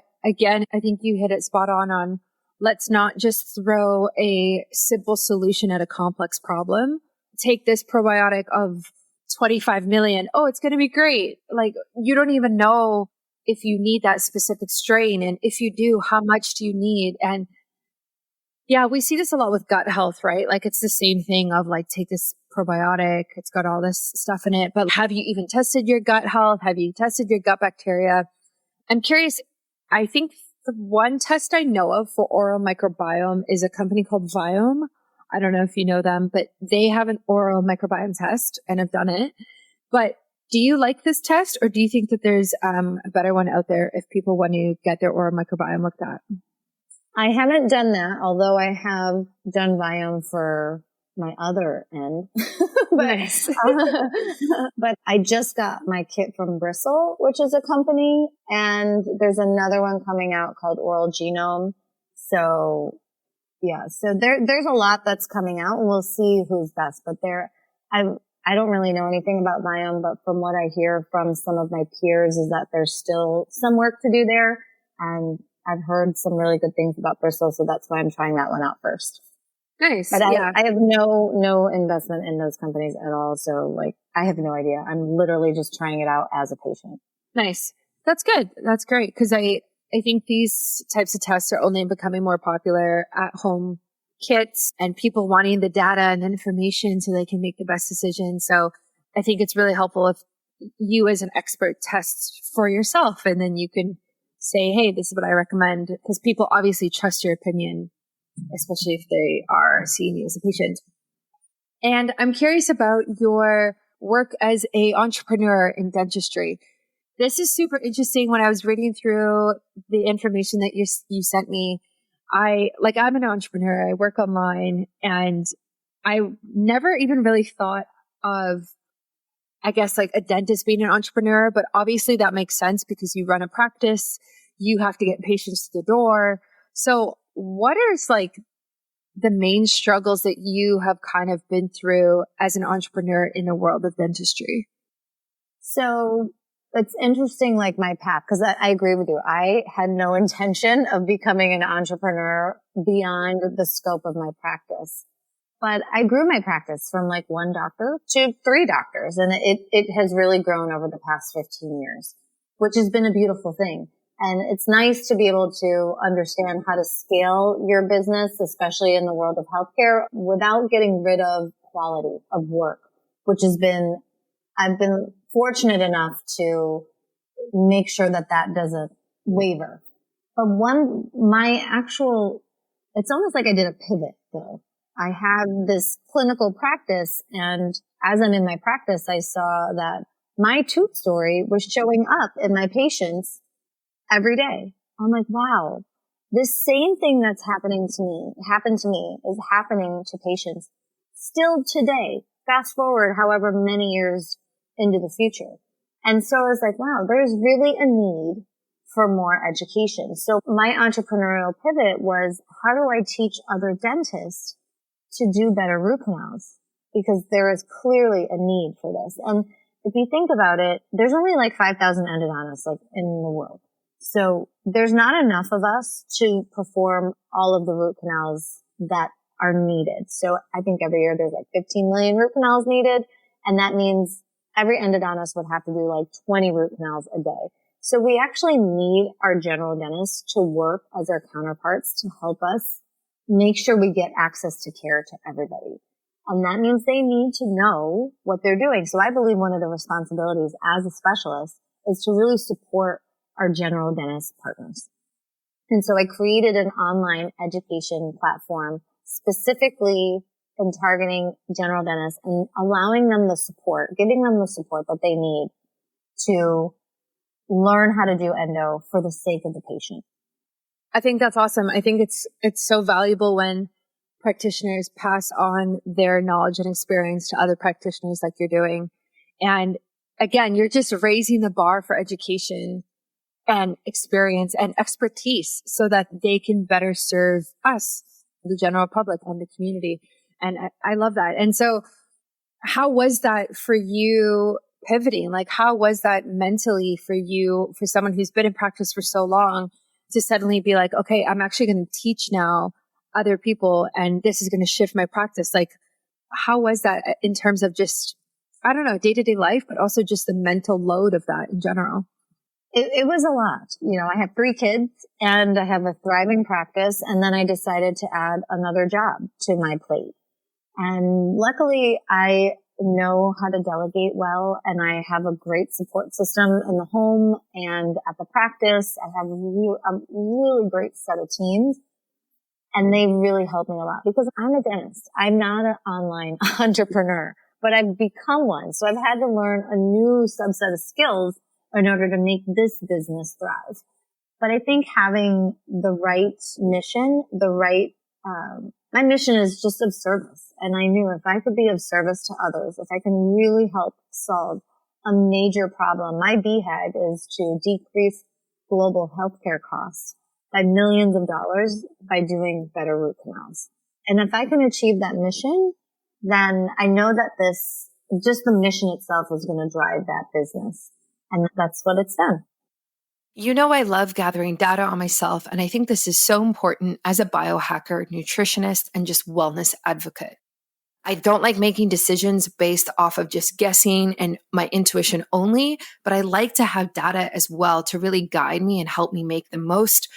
[SPEAKER 1] think you hit it spot on let's not just throw a simple solution at a complex problem. Take this probiotic of 25 million. Oh, it's going to be great. Like, you don't even know if you need that specific strain. And if you do, how much do you need? And yeah, we see this a lot with gut health, right? Like, it's the same thing of like, take this probiotic. It's got all this stuff in it, but have you even tested your gut health? Have you tested your gut bacteria? I'm curious. I think the one test I know of for oral microbiome is a company called Viome. I don't know if you know them, but they have an oral microbiome test and have done it. But do you like this test, or do you think that there's a better one out there if people want to get their oral microbiome looked at?
[SPEAKER 2] I haven't done that, although I have done Viome for my other end.
[SPEAKER 1] Nice.
[SPEAKER 2] But I just got my kit from Bristle, which is a company, and there's another one coming out called Oral Genome. So yeah, so there's a lot that's coming out, and we'll see who's best. But I don't really know anything about Viome, but from what I hear from some of my peers is that there's still some work to do there, and I've heard some really good things about Bristle, so that's why I'm trying that one out first.
[SPEAKER 1] Nice.
[SPEAKER 2] But
[SPEAKER 1] yeah.
[SPEAKER 2] I have no investment in those companies at all. So like, I have no idea. I'm literally just trying it out as a patient.
[SPEAKER 1] Nice. That's good. That's great. Cause I think these types of tests are only becoming more popular at home kits and people wanting the data and information so they can make the best decision. So I think it's really helpful if you as an expert test for yourself and then you can say, hey, this is what I recommend, because people obviously trust your opinion, especially if they are seeing you as a patient. And I'm curious about your work as an entrepreneur in dentistry. This is super interesting. When I was reading through the information that you sent me, I'm an entrepreneur. I work online, and I never even really thought of, I guess, like a dentist being an entrepreneur, but obviously that makes sense because you run a practice, you have to get patients to the door. So what are like the main struggles that you have kind of been through as an entrepreneur in the world of dentistry?
[SPEAKER 2] So it's interesting, like my path, because I agree with you. I had no intention of becoming an entrepreneur beyond the scope of my practice. But I grew my practice from like one doctor to 3 doctors. And it has really grown over the past 15 years, which has been a beautiful thing. And it's nice to be able to understand how to scale your business, especially in the world of healthcare, without getting rid of quality of work, which I've been fortunate enough to make sure that doesn't waver. But it's almost like I did a pivot though. I had this clinical practice, and as I'm in my practice, I saw that my tooth story was showing up in my patients every day. I'm like, wow, this same thing that's happened to me is happening to patients still today. Fast forward however many years into the future. And so I was like, wow, there's really a need for more education. So my entrepreneurial pivot was, how do I teach other dentists to do better root canals? Because there is clearly a need for this. And if you think about it, there's only like 5,000 endodontists like in the world. So there's not enough of us to perform all of the root canals that are needed. So I think every year there's like 15 million root canals needed. And that means every endodontist would have to do like 20 root canals a day. So we actually need our general dentists to work as our counterparts to help us make sure we get access to care to everybody. And that means they need to know what they're doing. So I believe one of the responsibilities as a specialist is to really support our general dentist partners. And so I created an online education platform specifically in targeting general dentists and allowing them the support, giving them the support that they need to learn how to do endo for the sake of the patient.
[SPEAKER 1] I think that's awesome. I think it's so valuable when practitioners pass on their knowledge and experience to other practitioners like you're doing. And again, you're just raising the bar for education and experience and expertise so that they can better serve us, the general public and the community. And I love that. And so how was that for you pivoting? Like, how was that mentally for you, for someone who's been in practice for so long, to suddenly be like, okay, I'm actually going to teach now other people and this is going to shift my practice? Like, how was that in terms of just, I don't know, day-to-day life, but also just the mental load of that in general?
[SPEAKER 2] It was a lot. You know, I have 3 kids and I have a thriving practice. And then I decided to add another job to my plate. And luckily I know how to delegate well, and I have a great support system in the home and at the practice. I have a really great set of teams, and they really help me a lot because I'm a dentist. I'm not an online entrepreneur, but I've become one. So I've had to learn a new subset of skills in order to make this business thrive. But I think having the right mission, my mission is just of service. And I knew if I could be of service to others, if I can really help solve a major problem, my BHAG is to decrease global healthcare costs by millions of dollars by doing better root canals. And if I can achieve that mission, then I know that just the mission itself is going to drive that business. And that's what it's done.
[SPEAKER 1] You know, I love gathering data on myself, and I think this is so important as a biohacker, nutritionist, and just wellness advocate. I don't like making decisions based off of just guessing and my intuition only, but I like to have data as well to really guide me and help me make the most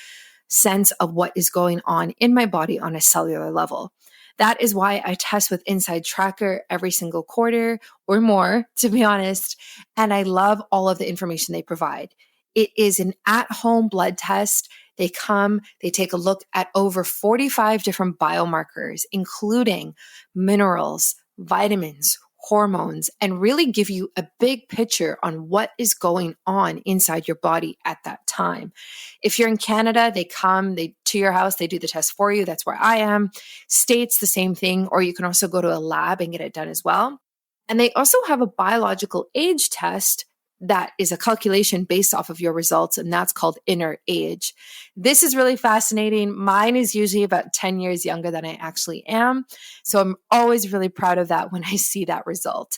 [SPEAKER 1] sense of what is going on in my body on a cellular level. That is why I test with Inside Tracker every single quarter or more, to be honest, and I love all of the information they provide. It is an at-home blood test. They take a look at over 45 different biomarkers, including minerals, vitamins, hormones, and really give you a big picture on what is going on inside your body at that time. If you're in Canada, they come to your house, they do the test for you. That's where I am. States, the same thing, or you can also go to a lab and get it done as well. And they also have a biological age test that is a calculation based off of your results, and that's called inner age. This is really fascinating. Mine is usually about 10 years younger than I actually am. So I'm always really proud of that when I see that result.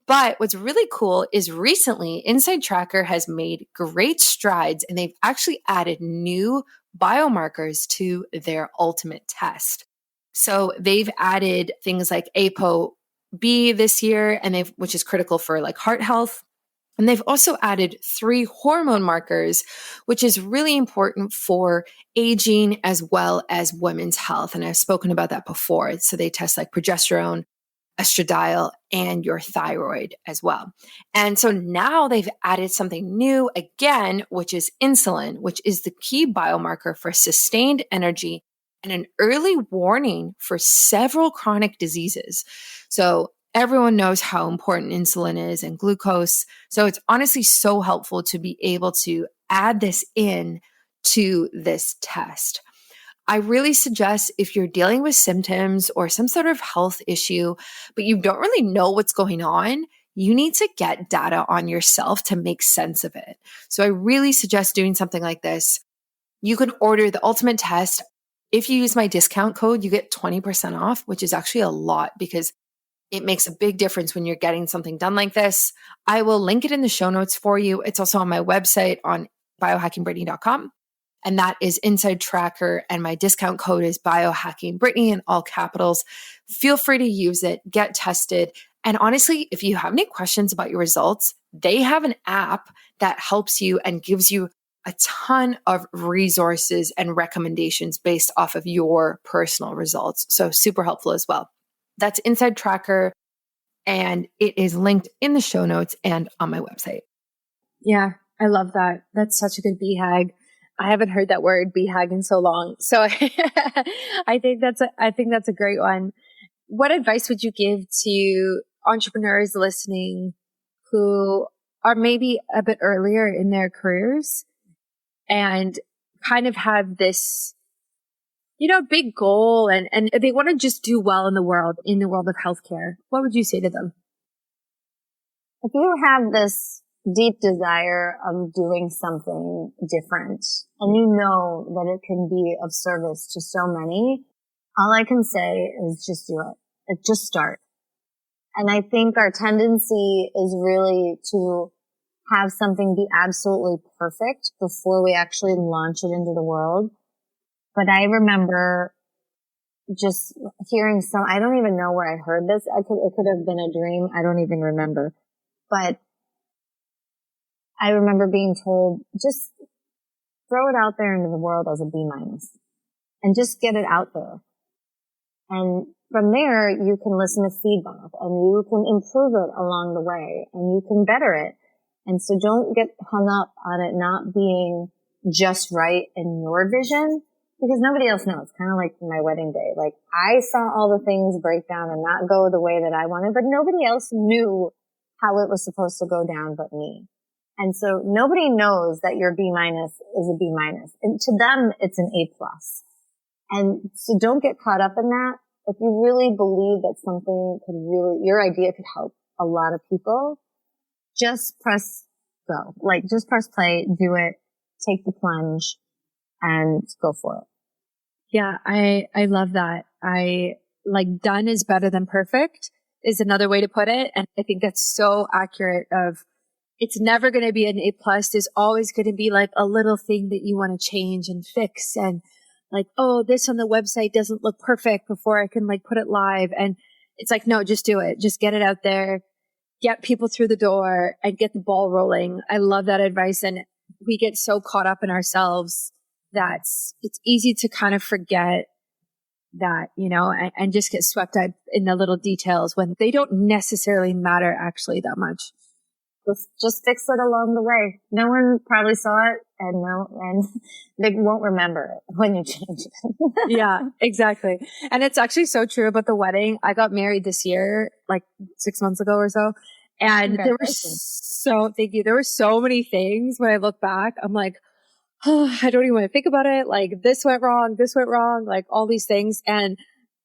[SPEAKER 1] But what's really cool is recently Inside Tracker has made great strides, and they've actually added new biomarkers to their ultimate test. So they've added things like ApoB this year, which is critical for like heart health. And they've also added 3 hormone markers, which is really important for aging as well as women's health. And I've spoken about that before. So they test like progesterone, estradiol, and your thyroid as well. And so now they've added something new again, which is insulin, which is the key biomarker for sustained energy and an early warning for several chronic diseases. So everyone knows how important insulin is and glucose. So it's honestly so helpful to be able to add this in to this test. I really suggest if you're dealing with symptoms or some sort of health issue, but you don't really know what's going on, you need to get data on yourself to make sense of it. So I really suggest doing something like this. You can order the ultimate test. If you use my discount code, you get 20% off, which is actually a lot because it makes a big difference when you're getting something done like this. I will link it in the show notes for you. It's also on my website on biohackingbrittany.com. And that is Inside Tracker. And my discount code is biohackingbrittany in all capitals. Feel free to use it, get tested. And honestly, if you have any questions about your results, they have an app that helps you and gives you a ton of resources and recommendations based off of your personal results. So super helpful as well. That's Inside Tracker, and it is linked in the show notes and on my website. Yeah, I love that. That's such a good BHAG. I haven't heard that word BHAG in so long. So I think that's a great one. What advice would you give to entrepreneurs listening who are maybe a bit earlier in their careers and kind of have this, big goal and they want to just do well in the world of healthcare? What would you say to them?
[SPEAKER 2] If you have this deep desire of doing something different and you know that it can be of service to so many, all I can say is just do it. Just start. And I think our tendency is really to have something be absolutely perfect before we actually launch it into the world. But I remember just hearing I don't even know where I heard this. It could have been a dream. I don't even remember. But I remember being told, just throw it out there into the world as a B- and just get it out there. And from there, you can listen to feedback and you can improve it along the way and you can better it. And so don't get hung up on it not being just right in your vision, because nobody else knows. Kind of like my wedding day. Like, I saw all the things break down and not go the way that I wanted, but nobody else knew how it was supposed to go down but me. And so nobody knows that your B- is a B-. And to them, it's an A+. And so don't get caught up in that. If you really believe that your idea could help a lot of people, just press go. Like, just press play, do it, take the plunge, and go for it.
[SPEAKER 1] Yeah, I love that. Done is better than perfect is another way to put it. And I think that's so accurate of, it's never going to be an A+. There's always going to be like a little thing that you want to change and fix. And like, oh, this on the website doesn't look perfect before I can like put it live. And it's like, no, just do it. Just get it out there, get people through the door and get the ball rolling. I love that advice. And we get so caught up in ourselves that it's easy to kind of forget that, and just get swept up in the little details when they don't necessarily matter actually that much.
[SPEAKER 2] Just fix it along the way. No one probably saw it and they won't remember it when you change it.
[SPEAKER 1] Yeah, exactly. And it's actually so true about the wedding. I got married this year, like 6 months ago or so. And there were so many things when I look back, I'm like, oh, I don't even want to think about it. Like, this went wrong, like all these things. And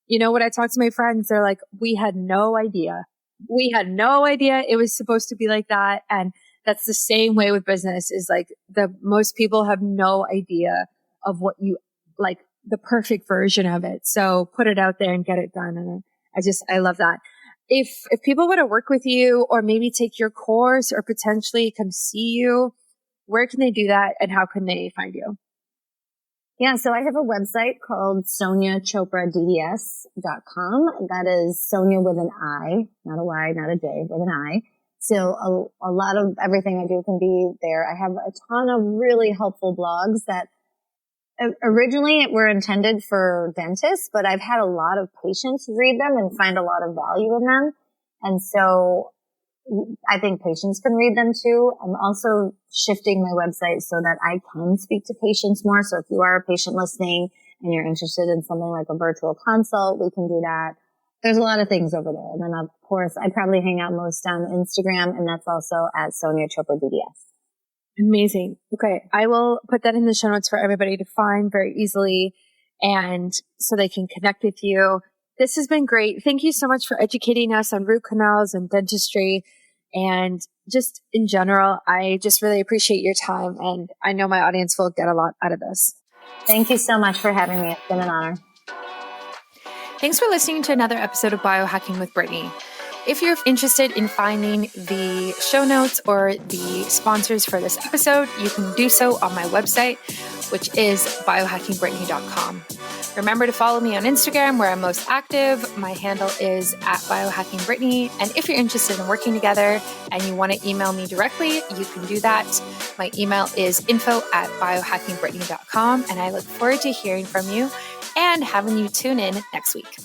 [SPEAKER 1] when I talk to my friends, they're like, we had no idea. It was supposed to be like that. And that's the same way with business, is like most people have no idea of what you like, the perfect version of it. So put it out there and get it done. And I love that. If people want to work with you or maybe take your course or potentially come see you, where can they do that and how can they find you?
[SPEAKER 2] Yeah, so I have a website called SoniaChopraDDS.com. That is Sonia with an I, not a Y, not a J, with an I. So a lot of everything I do can be there. I have a ton of really helpful blogs that originally were intended for dentists, but I've had a lot of patients read them and find a lot of value in them. And so I think patients can read them too. I'm also shifting my website so that I can speak to patients more. So if you are a patient listening and you're interested in something like a virtual consult, we can do that. There's a lot of things over there. And then of course, I probably hang out most on Instagram, and that's also at Sonia Chopra DDS.
[SPEAKER 1] Amazing. Okay. I will put that in the show notes for everybody to find very easily, and so they can connect with you. This has been great. Thank you so much for educating us on root canals and dentistry and just in general. I just really appreciate your time, and I know my audience will get a lot out of this.
[SPEAKER 2] Thank you so much for having me. It's been an honor.
[SPEAKER 1] Thanks for listening to another episode of Biohacking with Brittany. If you're interested in finding the show notes or the sponsors for this episode, you can do so on my website, which is biohackingbrittany.com. Remember to follow me on Instagram where I'm most active. My handle is @biohackingbrittany. And if you're interested in working together and you want to email me directly, you can do that. My email is info@biohackingbrittany.com. And I look forward to hearing from you and having you tune in next week.